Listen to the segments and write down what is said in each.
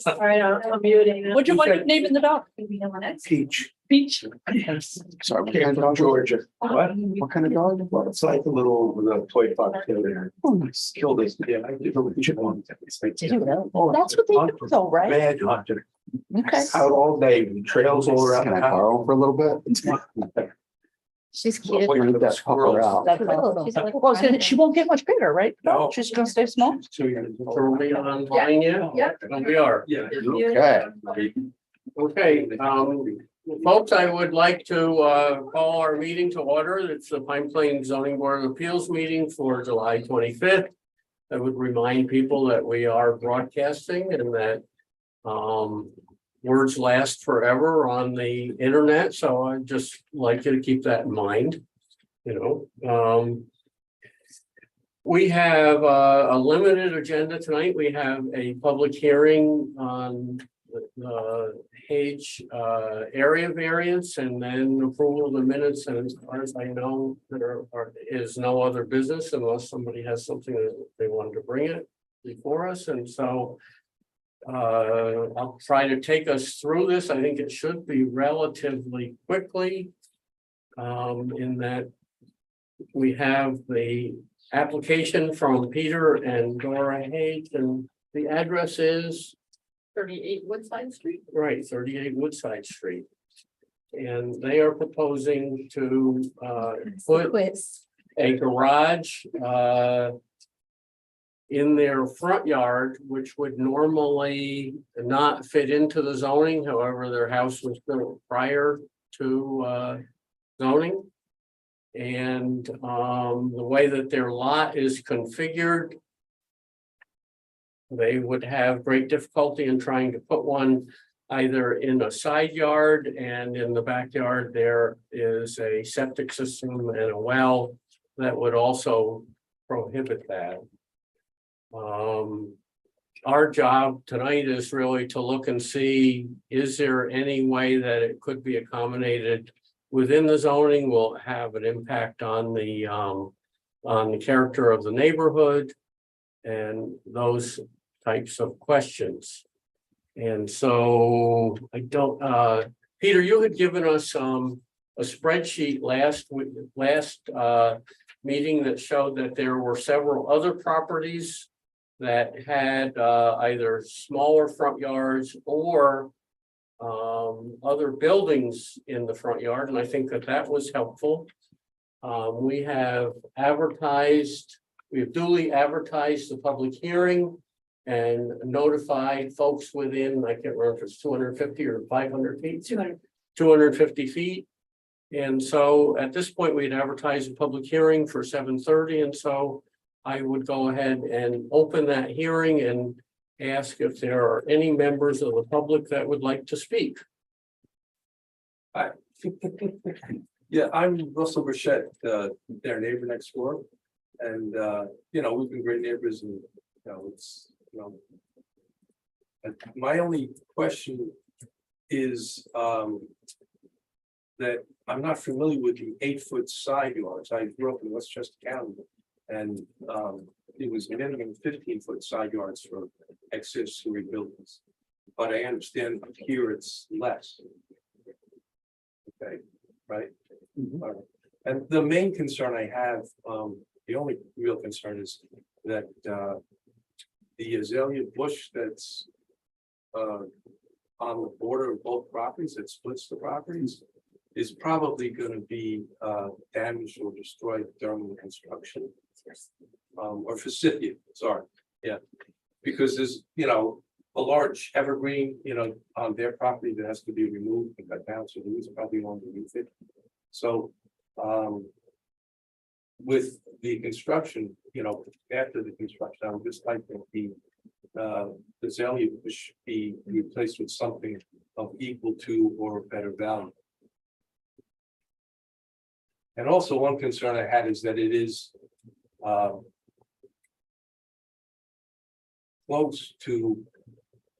All right, I'm muting. What'd you want name in the dog? Peach. Peach. Sorry, what kind of dog? Georgia. What? What kind of dog? Well, it's like a little, toy fox killer. Oh, nice. Killed this. Yeah, I did. Oh, That's what they do though, right? bad hunter. Okay. Out all day, trails all around. Can I the house. borrow for a little bit? She's Well, cute. like Leave the that pupper out. That's Oh, she's like- well, so she won't get much bigger, right? No. She's gonna stay small. So are we online yet? Yeah. We are. Yeah. Okay. Okay, folks, I would like to call our meeting to order. It's the Pine Plains Zoning Board of Appeals meeting for July 25th. I would remind people that we are broadcasting and that words last forever on the internet, so I'd just like you to keep that in mind. You know, we have a limited agenda tonight. We have a public hearing on the Hage area variance and then approval of the minutes. And as far as I know, there is no other business unless somebody has something that they wanted to bring it before us. And so I'll try to take us through this. I think it should be relatively quickly. In that we have the application from Peter and Dora Hage, and the address is 38 Woodside Street. right, 38 Woodside Street. And they are proposing to put Quiz. a garage in their front yard, which would normally not fit into the zoning. However, their house was built prior to zoning. And the way that their lot is configured, they would have great difficulty in trying to put one either in a side yard, and in the backyard, there is a septic system and a well that would also prohibit that. Our job tonight is really to look and see, is there any way that it could be accommodated within the zoning? Will it have an impact on the character of the neighborhood and those types of questions. And so I don't, Peter, you had given us a spreadsheet last meeting that showed that there were several other properties that had either smaller front yards or other buildings in the front yard, and I think that that was helpful. We have duly advertised the public hearing and notified folks within, I can't remember if it's 250 or 500 feet. 250 feet. And so at this point, we'd advertised a public hearing for 7:30, and so I would go ahead and open that hearing and ask if there are any members of the public that would like to speak. Yeah, I'm Russell Burchett, their neighbor next door. And, we've been great neighbors and, and my only question is, that I'm not familiar with the 8-foot side yards. I grew up in Westchester County. And, it was minimum 15-foot side yards for accessory buildings. But I understand here it's less. Okay, right? All right. And the main concern I have, the only real concern is that the azalea bush that's on the border of both properties, that splits the properties, is probably going to be damaged or destroyed during the construction. Or forsythia, sorry, yeah, because there's, a large evergreen, on their property that has to be removed and cut down, so who's probably on the it. So, with the construction, after the construction, I would just like that the azalea should be replaced with something of equal to or better value. And also one concern I had is that it is close to,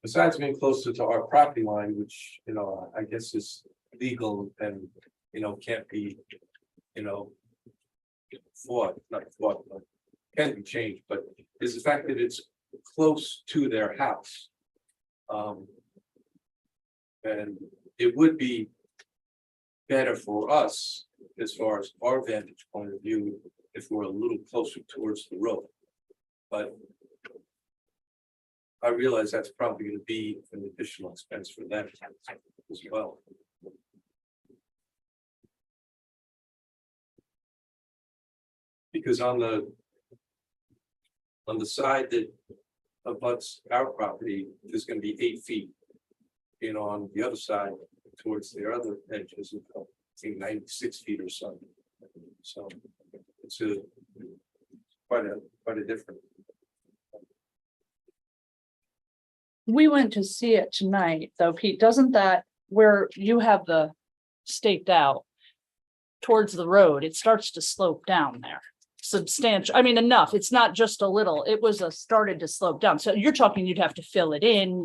besides being closer to our property line, which, I guess is legal and, can't be, not fought, but can be changed, but is the fact that it's close to their house. And it would be better for us, as far as our vantage point of view, if we're a little closer towards the road. But I realize that's probably gonna be an additional expense for them as well. Because on the side that abuts our property, there's gonna be 8 feet. And on the other side, towards the other edges, I think 96 feet or so. So it's quite a difference. We went to see it tonight, though, Pete, doesn't that where you have the staked out towards the road, it starts to slope down there substantial. I mean, enough. It's not just a little, it was started to slope down. So you're talking, you'd have to fill it in,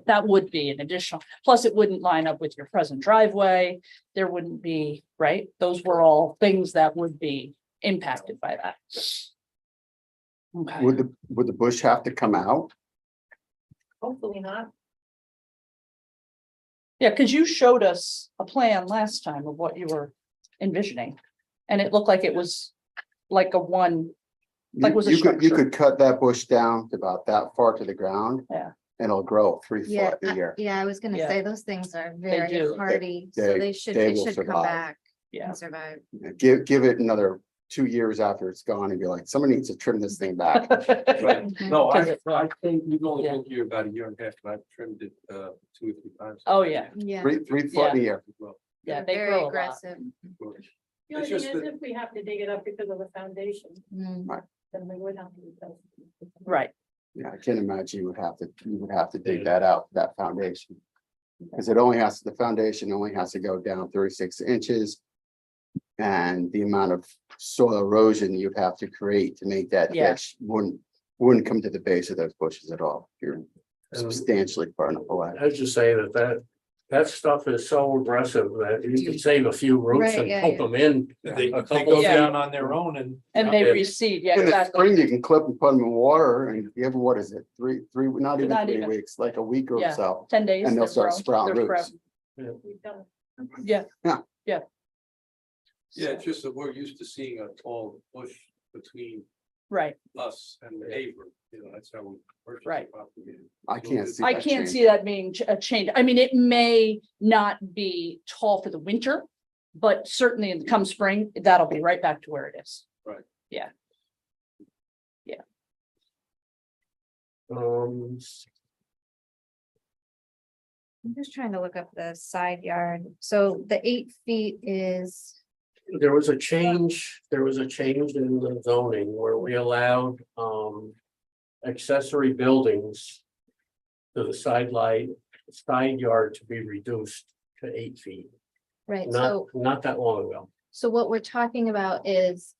that would be an additional, plus it wouldn't line up with your present driveway. There wouldn't be, right? Those were all things that would be impacted by that. Okay, Would the bush have to come out? hopefully not. Yeah, because you showed us a plan last time of what you were envisioning, and it looked like it was like a one, like was a You structure. could cut that bush down to about that far to the ground. Yeah. And it'll grow 3 Yeah, foot a year. yeah, I was gonna Yeah. say, those things are do. very hardy, so They- they should, they it will should come survive. back Yeah, and survive. Give it another 2 years after it's gone and be like, someone needs to trim this thing back. Right. Mhm. No, Because I it will. think you've only Yeah. been here about a year and a half, and I've trimmed it 2 or 3 times. Oh, yeah, Yeah. 3 foot a year. as well. yeah, they're they very grow a lot. aggressive. Of course. The only It's thing just is that- if we have to dig it up because of the foundation, Mm. then we would have to. do that. Right, Yeah, I can't imagine you would have to dig that out, that foundation. Because the foundation only has to go down 36 inches. And the amount of soil erosion you'd have to create to make that Yeah. ditch wouldn't come to the base of those bushes at all. You're And substantially far enough away. I just say that stuff is so aggressive that you can save a few roots Right, and yeah, pump yeah. them in. They A they couple go feet. down on their own and. and they Yeah. recede, yeah, In the exactly. spring, you can clip and put them in water and give them, what is it, three, not even Not 3 even. weeks, like a week or Yeah. so. 10 days. And they'll they're start grown, sprouting they're roots. sprouting. We've done it. Yeah. Yeah. Yeah. Yeah, it's just that we're used to seeing a tall bush between Right, us and the neighbor, that's how we purchase. the Right. property. I can't see. I that can't change. see that being a change. I mean, it may not be tall for the winter, but certainly come spring, that'll be right back to where it is. Um, I'm just trying to look up the side yard. So the 8 feet is, there was a change in the zoning where we allowed, accessory buildings to the side yard to be reduced to 8 feet, right, not that long ago. so what we're talking about is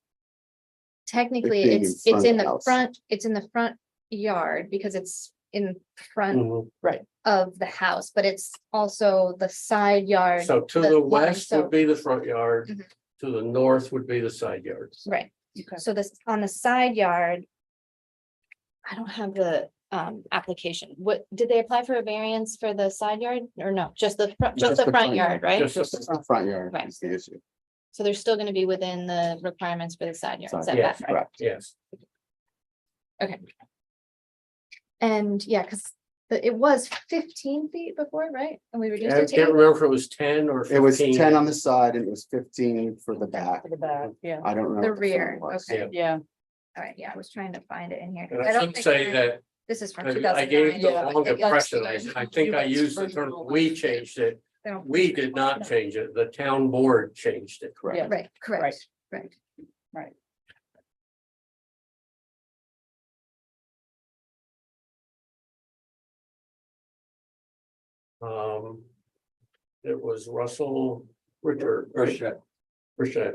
technically, being it's in front in of the the house. front, it's in the front yard because it's in front Mhm. of the house, but it's also the side yard. So to the the line, west so- would be the front yard, Mhm. to the north would be the side yards. Right, Okay. so this, on the side yard. I don't have the application. What, did they apply for a variance for the side yard or no? Just the front yard, right? Just Just the front yard Right. is the issue. So they're still gonna be within the requirements for the side yard Side, setback. yeah. Correct. Yes, And yeah, because it was 15 feet before, right? And we reduced I it to can't 8? remember if it was 10 or 15. It was 10 on the side and it was 15 for the back. For the back, yeah, I don't remember. The what front rear, was. okay. yeah. All right, yeah, I was trying to find it in here. And 'cause I don't should think say we're- that This is from I 2009. gave the Yeah, wrong think impression. that's- I think I used the term, we changed it. They don't- We did not change it. The town board changed it. Correct. Yeah. Right, correct, right. Right. It was Russell Richard. Burchett. Burchett.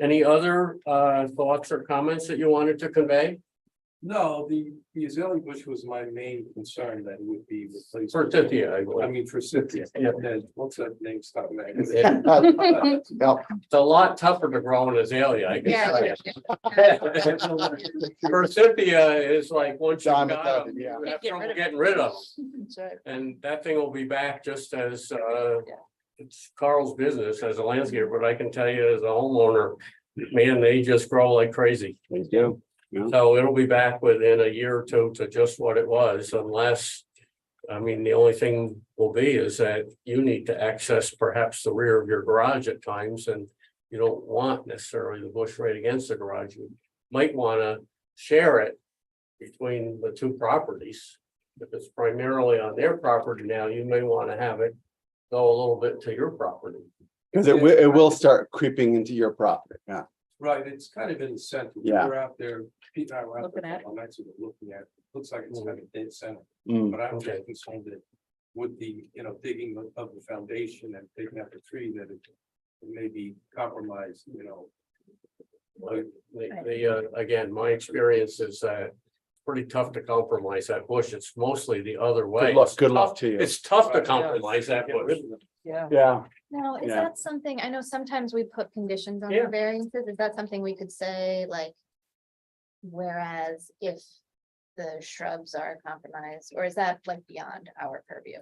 Any other thoughts or comments that you wanted to convey? No, the azalea bush was my main concern, that it would be replaced. Forsythia, I I believe. mean, for Cynthia, Yeah. and what's that name, stop that. Yep. It's a lot tougher to grow an azalea, I Yeah. guess. Forsythia is like, once you've John got McDevitt, them, yeah. you have Get trouble rid of getting rid of them. That's right. And that thing will be back just as, it's Carl's business as a landscaper, but I can tell you as a homeowner, man, they just grow like crazy. They do. So it'll be back within a year or two to just what it was, unless, I mean, the only thing will be is that you need to access perhaps the rear of your garage at times, and you don't want necessarily the bush right against the garage. You might want to share it between the two properties. If it's primarily on their property now, you may want to have it go a little bit to your property. Because it will start creeping into your property, yeah. Right, it's kind of in the center. We Yeah. were out there, Pete and I were out Looking there at a couple nights ago looking at, it. Looks like it's kind of dead center. Mm. But I'm Okay. just concerned that with the, digging of the foundation and taking out the tree, that it may be compromised, Again, my experience is that pretty tough to compromise that bush. It's mostly the other way. Good luck to you. It's tough to Right, yeah. compromise that bush. Yeah. Yeah, Now, is Yeah. that something, I know sometimes we put conditions on Yeah. the variances, is that something we could say, like? Whereas if the shrubs are compromised, or is that like beyond our purview?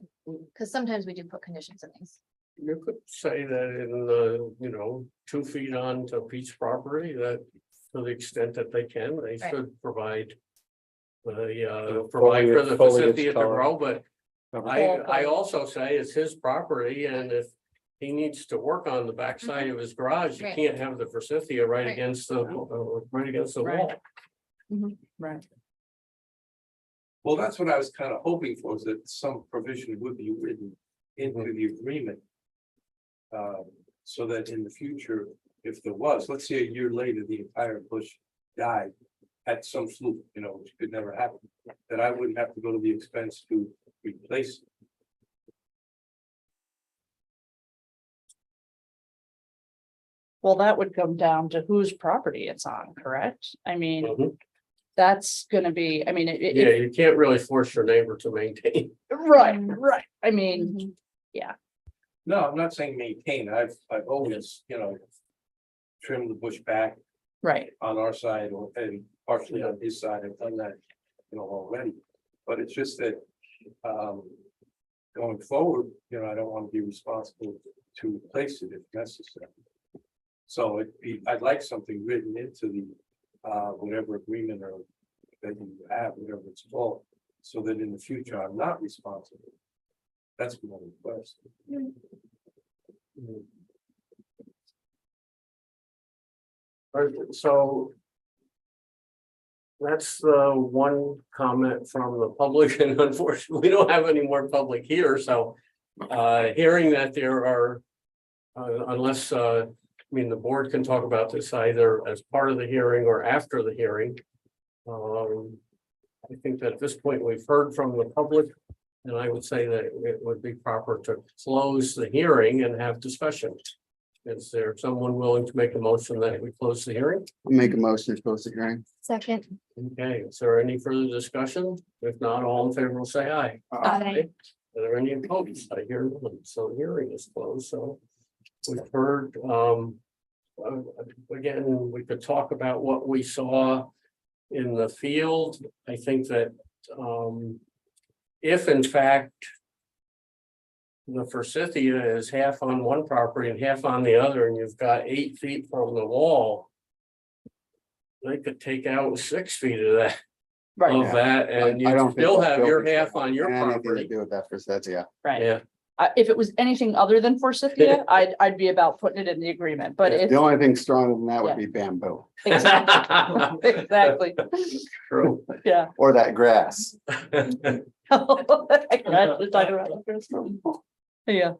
Cause sometimes we do put conditions on things. You could say that in the, 2 feet onto Pete's property, that to the extent that they can, they Right. should provide. Provide for Foliage- the foliage forsythia to color. grow, but I also say it's his property, and if. He needs to work on the backside of his garage, you Right. can't have the forsythia right Right. against the, right against the Right. wall. Right. Well, that's what I was kind of hoping for, is that some provision would be written into the agreement. So that in the future, if there was, let's say a year later, the entire bush died at some fluke, which could never happen, that I wouldn't have to go to the expense to replace it. Well, that would come down to whose property it's on, correct? I mean, Mhm. that's gonna be, I mean, Yeah, you can't really force your neighbor to maintain. right, Mm. right. I mean, Mhm. No, I'm not saying maintain, I've always, trimmed the bush back right, on our side and partially on his side, I've done that, already. But it's just that, going forward, I don't want to be responsible to replace it if necessary. So I'd like something written into the, whatever agreement or that you have, whatever it's called, so that in the future I'm not responsible. That's my request. Alright, so. That's the one comment from the public, and unfortunately, we don't have any more public here, so. Hearing that there are. Unless, I mean, the board can talk about this either as part of the hearing or after the hearing. I think that at this point, we've heard from the public. And I would say that it would be proper to close the hearing and have discussion. Is there someone willing to make a motion that we close the hearing? make a motion to close the hearing. Second. Okay, is there any further discussion? If not, all in favor will say aye. Aye. Are there any opposed? I hear none, so the hearing is closed, so. We've heard, again, we could talk about what we saw in the field. I think that, if in fact. The forsythia is half on one property and half on the other, and you've got 8 feet from the wall. They could take out 6 feet of that, right, of that, and I you don't think still the have your building's half on your Anything to property. do with that forsythia. right. Yeah, If it was anything other than forsythia, I'd be about putting it in the agreement, but it's The only thing stronger than that would be bamboo exactly, exactly, true. yeah. or that grass. We're talking about this. Yeah,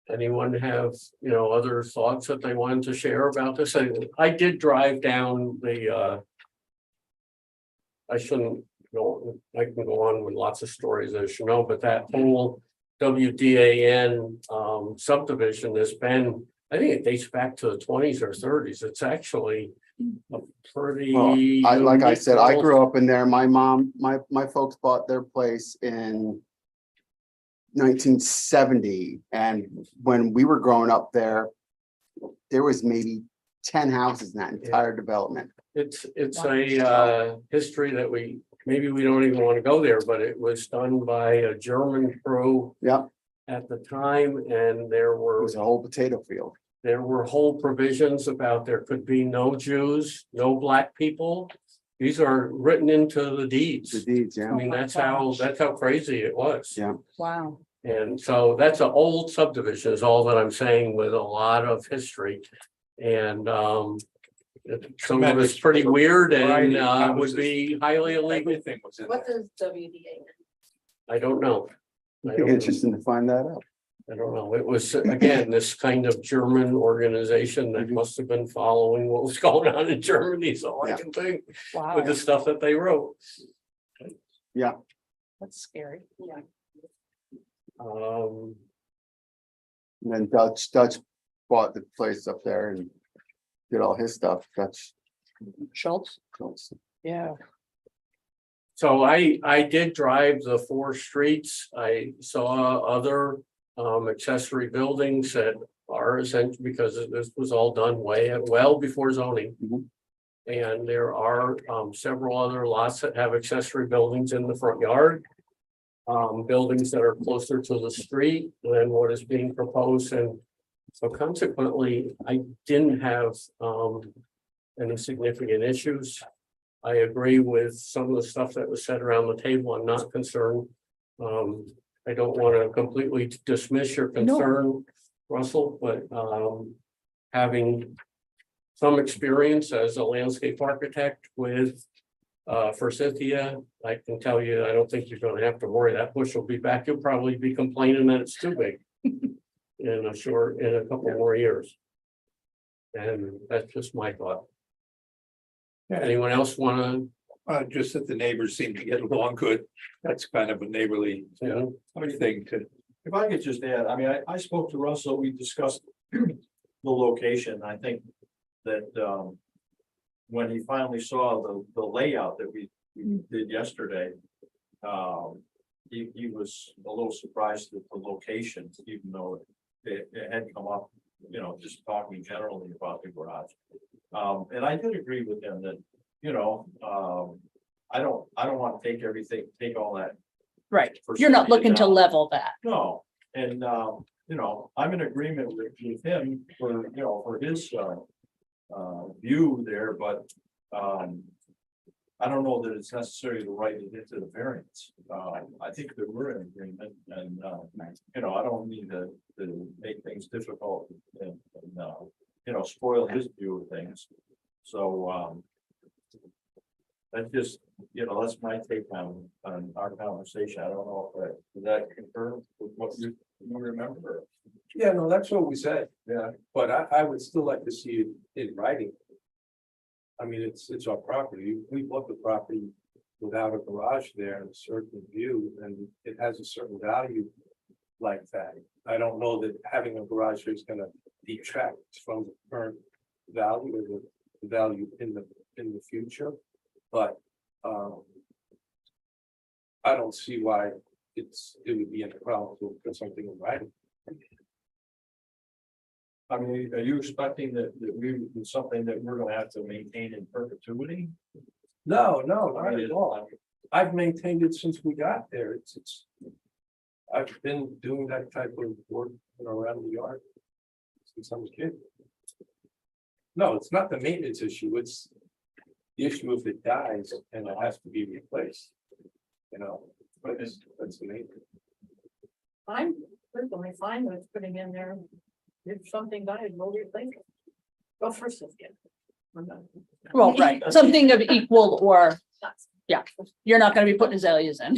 Anyone have, other thoughts that they wanted to share about this? I did drive down the, I shouldn't go, I can go on with lots of stories, as you know, but that whole WDAN subdivision has been I think it dates back to the 20s or 30s. It's actually a pretty. Well, like I unique said, I little- grew up in there. My mom, my folks bought their place in 1970, and when we were growing up there was maybe 10 houses in that entire development. It's a history that maybe we don't even want to go there, but it was done by a German crew Yep, at the time, and there it were was a whole potato field. whole provisions about there could be no Jews, no black people. These are written into the The deeds. deeds, I yeah. mean, that's how crazy it was. Yeah. Wow. And so that's an old subdivision is all that I'm saying, with a lot of history. And some of it's pretty weird and would be highly illegal. Everything was in What there. does WDA? I don't know. I It'd don't be know. interesting to find that out. I don't know. It was, again, this kind of German organization that Mhm. must have been following what was going on in Germany, is all I Yeah. can think, Wow. with the stuff that they wrote. That's scary. Yeah. Um, And then Dutch bought the place up there and did all his stuff. Dutch. Schultz? Yeah. so I did drive the 4 streets. I saw other accessory buildings that are essential, because this was all done well before zoning. Mhm. And there are several other lots that have accessory buildings in the front yard. Buildings that are closer to the street than what is being proposed, and so consequently, I didn't have any significant issues. I agree with some of the stuff that was said around the table. I'm not concerned. I don't want to completely dismiss your concern, Russell, but having some experience as a landscape architect with forsythia, I can tell you, I don't think you're gonna have to worry. That bush will be back. You'll probably be complaining that it's too big in a couple more years. And that's just my thought. Anyone else wanna, Just that the neighbors seem to get along good. That's kind of a neighborly you know, thing to. If I could just add, I mean, I spoke to Russell, we discussed the location, I think that, when he finally saw the layout that we did yesterday, he was a little surprised at the location, even though it had come up, you know, just talking generally about the garage. And I did agree with him that, you know, I don't want to take all that. Right. for You're not somebody looking to down. level that. No, and, you know, I'm in agreement with him for, you know, for his, view there, but, I don't know that it's necessary to write it into the variance. I think that we're in agreement and, you know, I don't need to make things difficult and, you know, spoil his view of things. So, that's just, you know, that's my take on our conversation. I don't know if does that confirm with what you remember? Yeah, no, that's what we said, yeah, but I would still like to see it in writing. I mean, it's our property. We bought the property without a garage there and a certain view, and it has a certain value like that. I don't know that having a garage there is gonna detract from the current value or the value in the future, but I don't see why it would be a problem to put something in writing. I mean, are you expecting that it's something that we're gonna have to maintain in perpetuity? No, not at all. I've maintained it since we got there. It's. I've been doing that type of work, you know, around the yard. Since I was a kid. No, it's not the maintenance issue. It's. The issue if it dies and it has to be replaced. You know, but that's the main. I'm personally fine with putting in there, if something died, we'll replace it. Go first again. Well, right, something of equal or, you're not gonna be putting azaleas in.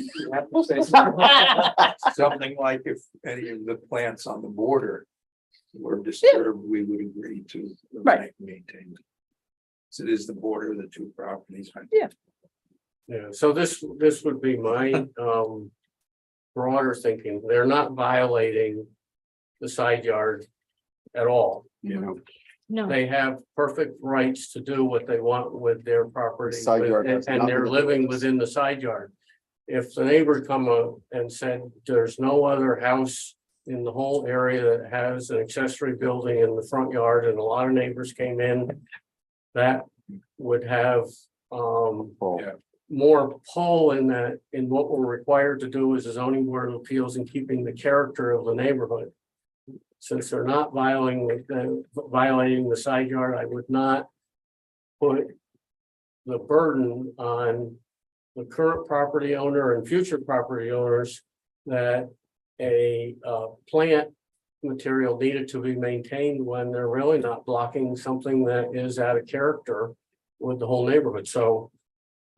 Something like if any of the plants on the border were disturbed, we would agree to. Right. Maintain. So it is the border of the two properties. yeah, so this would be my broader thinking. They're not violating the side yard at all. you know, No, They have perfect rights to do what they want with their property. Side yard has And nothing they're to do with living this. within the side yard. If the neighbor come up and said, there's no other house in the whole area that has an accessory building in the front yard, and a lot of neighbors came in, that would have, full. Yeah. more pull in that, in what we're required to do as a zoning board of appeals in keeping the character of the neighborhood. Since they're not violating the side yard, I would not put the burden on the current property owner and future property owners that a plant material needed to be maintained when they're really not blocking something that is out of character with the whole neighborhood. So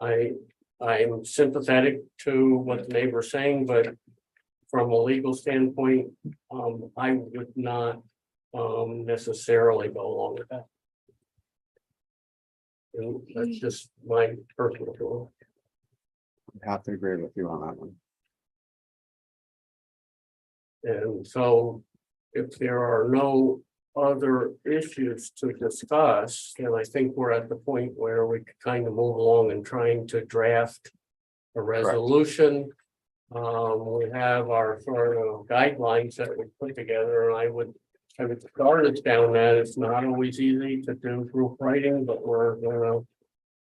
I'm sympathetic to what the neighbor's saying, but from a legal standpoint, I would not necessarily go along with that. And that's just my personal feeling. I have to agree with you on that one. And so if there are no other issues to discuss, then I think we're at the point where we could kind of move along and trying to draft a resolution. We have our sort of guidelines that we put together, and I would start us down that. It's not always easy to do group writing, but we're gonna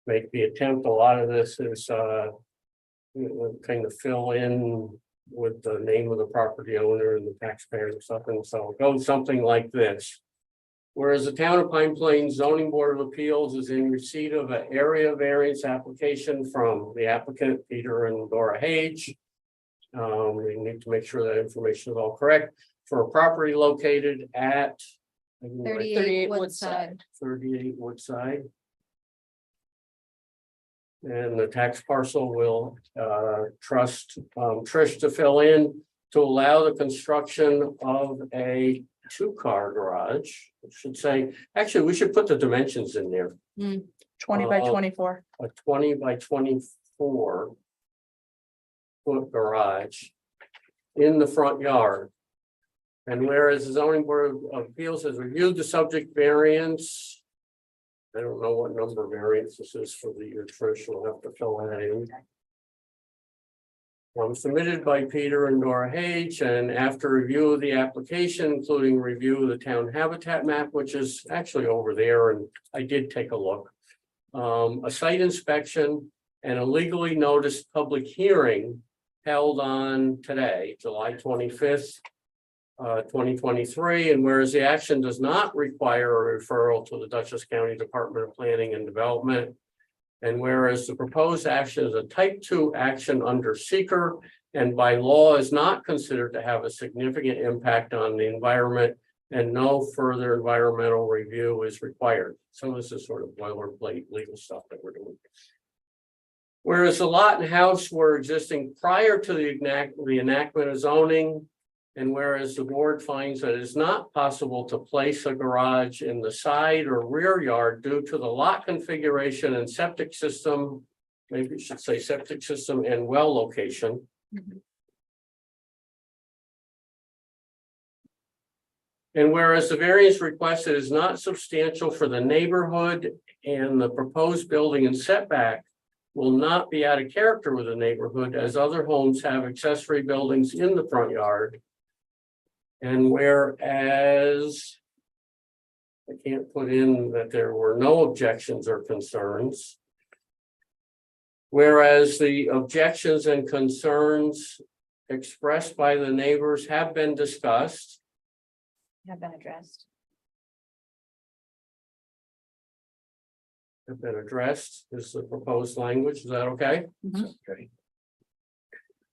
make the attempt. A lot of this is kind of fill in with the name of the property owner and the taxpayer or something. So it goes something like this. Whereas the town of Pine Plains Zoning Board of Appeals is in receipt of an area variance application from the applicant, Peter and Dora Hage. We need to make sure that information is all correct for a property located at 38 Woodside. 38 Woodside. And the tax parcel will trust Trish to fill in to allow the construction of a two-car garage. I should say, actually, we should put the dimensions in there. 20 by Uh, 24. A 20 by 24 foot garage in the front yard. And whereas the zoning board of appeals has reviewed the subject variance. I don't know what number variance this is for the year, Trish will have to fill that in. Submitted by Peter and Dora Hage, and after review of the application, including review of the town habitat map, which is actually over there, and I did take a look. A site inspection and a legally noticed public hearing held on today, July 25th. 2023, and whereas the action does not require a referral to the Dutchess County Department of Planning and Development. And whereas the proposed action is a type 2 action under seeker and by law is not considered to have a significant impact on the environment and no further environmental review is required. So this is sort of boilerplate legal stuff that we're doing. Whereas the lot and house were existing prior to the enactment of zoning. And whereas the board finds that it is not possible to place a garage in the side or rear yard due to the lot configuration and septic system, maybe you should say septic system and well location. And whereas the variance requested is not substantial for the neighborhood and the proposed building and setback will not be out of character with the neighborhood as other homes have accessory buildings in the front yard. And whereas I can't put in that there were no objections or concerns. Whereas the objections and concerns expressed by the neighbors have been discussed. Have been addressed. Have been addressed, is the proposed language, is that okay? Okay.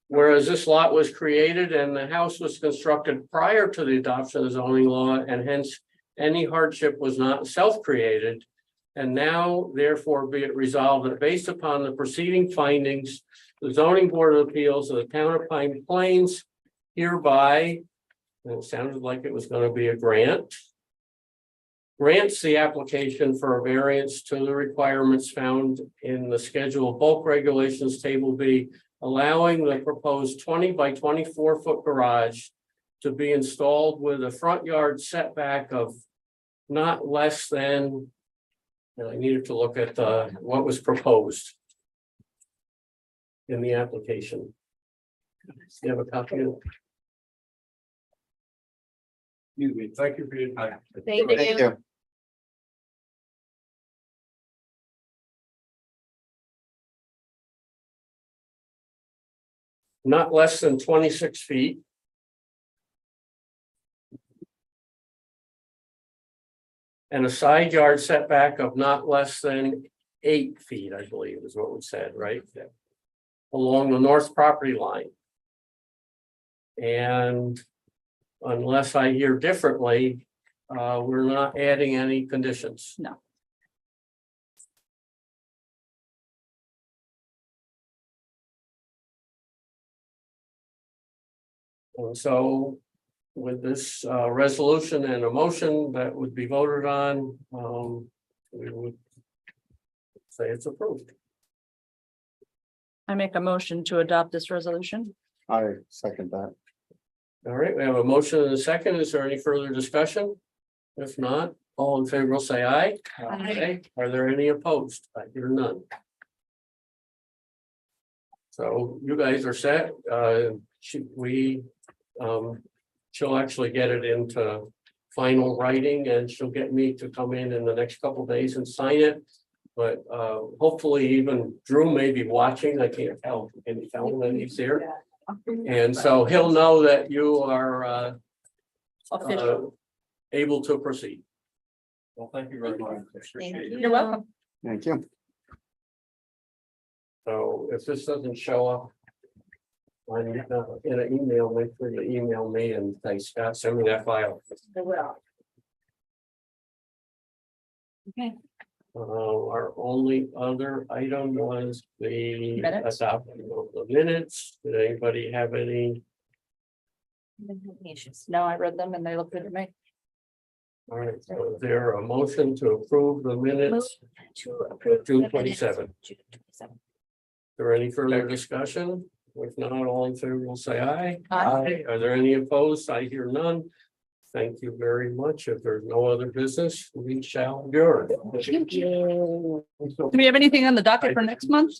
Whereas this lot was created and the house was constructed prior to the adoption of the zoning law, and hence any hardship was not self-created. And now therefore be it resolved that based upon the preceding findings, the zoning board of appeals of the town of Pine Plains hereby, and it sounded like it was going to be a grant, grants the application for a variance to the requirements found in the schedule of bulk regulations table B, allowing the proposed 20 by 24 foot garage to be installed with a front yard setback of not less than. And I needed to look at what was proposed in the application. You have a copy of it? Excuse me, thank you for your time. Thank Thank you. Not less than 26 feet. And a side yard setback of not less than 8 feet, I believe is what we said, right? Along the north property line. And unless I hear differently, we're not adding any conditions. No. And so with this resolution and a motion that would be voted on, we would say it's approved. I make a motion to adopt this resolution. I second that. All right, we have a motion and a second. Is there any further discussion? If not, all in favor will say aye. Aye. Are there any opposed? I hear none. So you guys are set. She'll actually get it into final writing and she'll get me to come in the next couple of days and sign it. But hopefully even Drew may be watching. I can't tell. Can you tell him that he's here? And so he'll know that you are Official. able to proceed. Well, thank you very much. Thank you. You're welcome. Thank you. So if this doesn't show up in an email, make sure you email me and say, Scott, send me that file. Okay. Our only other item was the Minutes. adoption of the minutes. Did anybody have any? No, I read them and they look good to me. All right, so is there a motion to approve the minutes? To approve. June the minutes 27. of June 27. Is there any further discussion? If not, all in favor will say aye. Aye. Are there any opposed? I hear none. Thank you very much. If there's no other business, we shall adjourn. Do we have anything on the docket for next month?